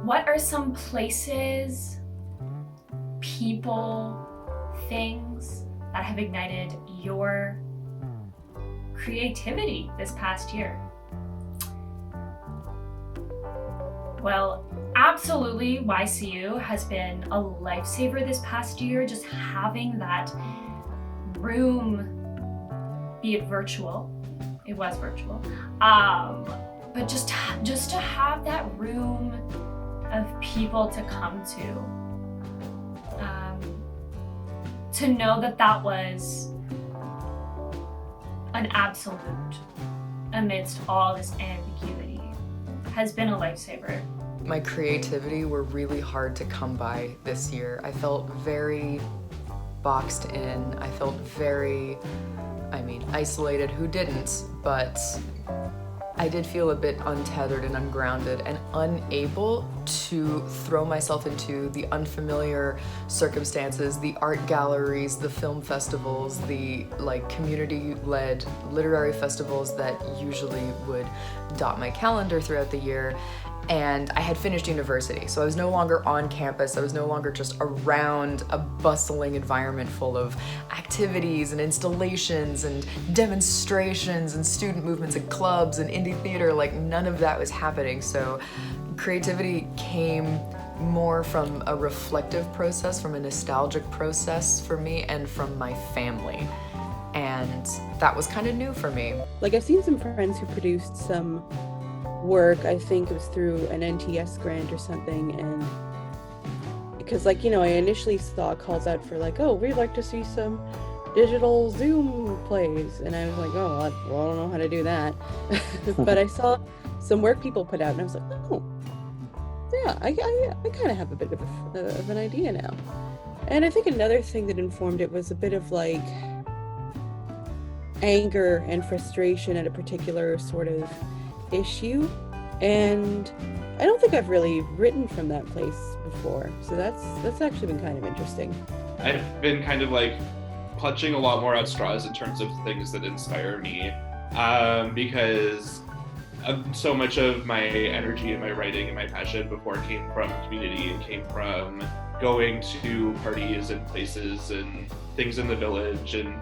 what are some places, people, things that have ignited your creativity this past year? Well, absolutely, YCU has been a lifesaver this past year, just having that room, be it virtual, it was virtual, but just to have that room of people to come to know that was an absolute amidst all this ambiguity has been a lifesaver. My creativity were really hard to come by this year. I felt very boxed in. I felt very, isolated. Who didn't? But I did feel a bit untethered and ungrounded and unable to throw myself into the unfamiliar circumstances, the art galleries, the film festivals, the community-led literary festivals that usually would dot my calendar throughout the year. And I had finished university, so I was no longer on campus. I was no longer just around a bustling environment full of activities and installations and demonstrations and student movements and clubs and indie theater. None of that was happening. So creativity came more from a reflective process, from a nostalgic process for me, and from my family. And that was kind of new for me. I've seen some friends who produced some work. I think it was through an NTS grant or something, and because I initially saw calls out for we'd like to see some digital Zoom plays, and I was like, oh, I don't know how to do that. But I saw some work people put out, and I was like, oh yeah, I kind of have a bit of an idea now. And I think another thing that informed it was a bit of anger and frustration at a particular sort of issue, and I don't think I've really written from that place before, so that's actually been kind of interesting. I've been kind of clutching a lot more at straws in terms of things that inspire me, because so much of my energy and my writing and my passion before came from community and came from going to parties and places and things in the village and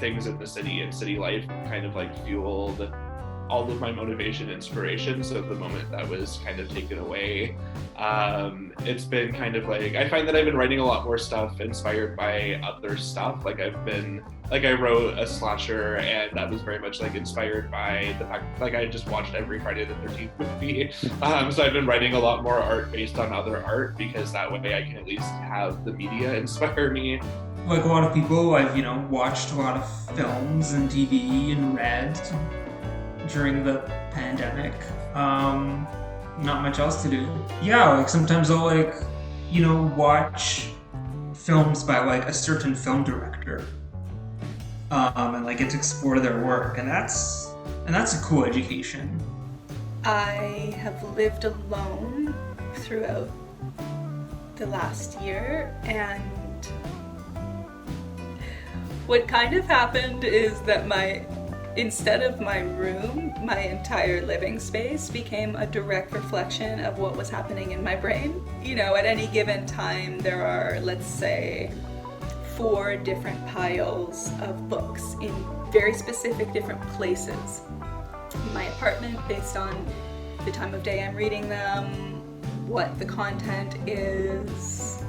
things in the city and city life kind of fueled all of my motivation and inspiration. So the moment that was kind of taken away, it's been kind of I find that I've been writing a lot more stuff inspired by other stuff. I wrote a slasher, and that was very much inspired by the fact I just watched every Friday the 13th movie. So I've been writing a lot more art based on other art, because that way I can at least have the media inspire me. Like a lot of people, I've watched a lot of films and TV and read during the pandemic. Not much else to do. Yeah, sometimes I'll watch films by a certain film director, and get to explore their work, and that's a cool education. I have lived alone throughout the last year, and what kind of happened is that instead of my room, my entire living space became a direct reflection of what was happening in my brain. At any given time, there are, let's say, 4 different piles of books in very specific different places in my apartment, based on the time of day I'm reading them, what the content is,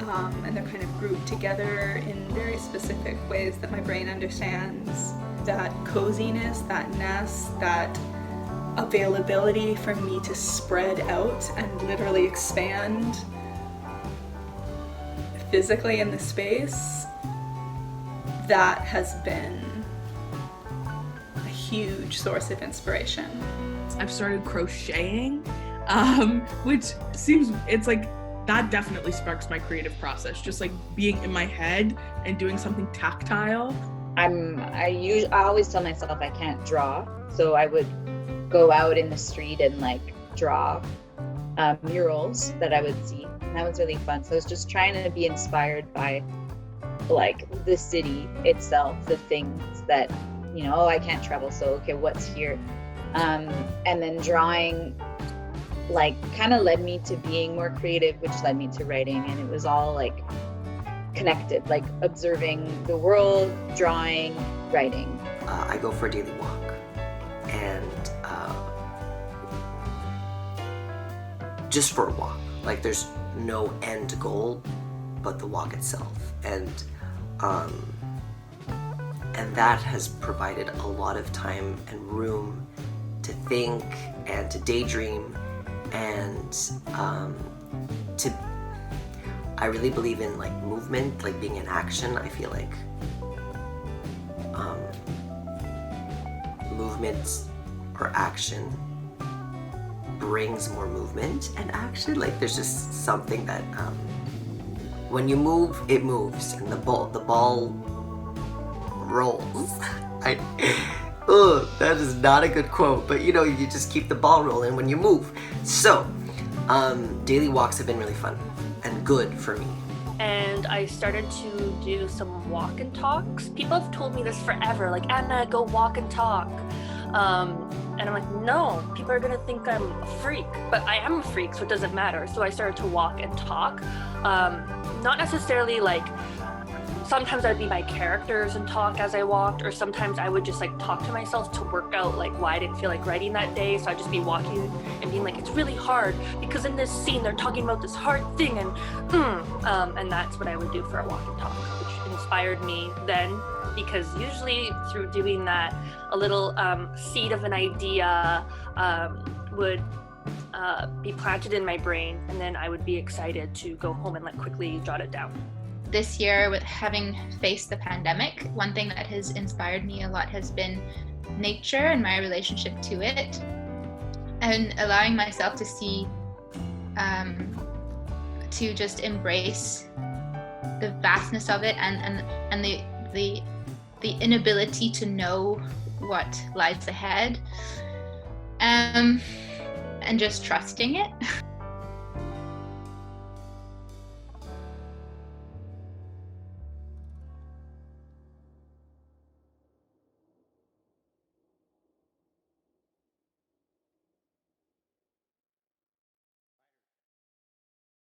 and they're kind of grouped together in very specific ways that my brain understands. That coziness, that nest, that availability for me to spread out and literally expand physically in the space, that has been a huge source of inspiration. I've started crocheting, which that definitely sparks my creative process, just being in my head and doing something tactile. I always tell myself I can't draw, so I would go out in the street and draw murals that I would see, and that was really fun. So I was just trying to be inspired by the city itself, the things that I can't travel, so okay, what's here, and then drawing like kind of led me to being more creative, which led me to writing. And it was all like connected, like observing the world, drawing, writing. I go for a daily walk, and just for a walk. Like there's no end goal but the walk itself, and that has provided a lot of time and room to think and to daydream and I really believe in like movement, like being in action. I feel like movement or action brings more movement and action. Like there's just something that when you move, it moves, and the ball rolls. That is not a good quote, but you just keep the ball rolling when you move. So daily walks have been really fun and good for me. And I started to do some walk and talks. People have told me this forever, like, Anna, go walk and talk. And I'm like, no, people are gonna think I'm a freak, but I am a freak, so it doesn't matter. So I started to walk and talk. Not necessarily like, sometimes I'd be my characters and talk as I walked, or sometimes I would just like talk to myself to work out like why I didn't feel like writing that day. So I'd just be walking and being like, it's really hard because in this scene they're talking about this hard thing, and that's what I would do for a walk and talk, which inspired me then, because usually through doing that, a little seed of an idea would be planted in my brain, and then I would be excited to go home and like quickly jot it down. This year, with having faced the pandemic, one thing that has inspired me a lot has been nature and my relationship to it, and allowing myself to see, to just embrace the vastness of it and the inability to know what lies ahead, and just trusting it.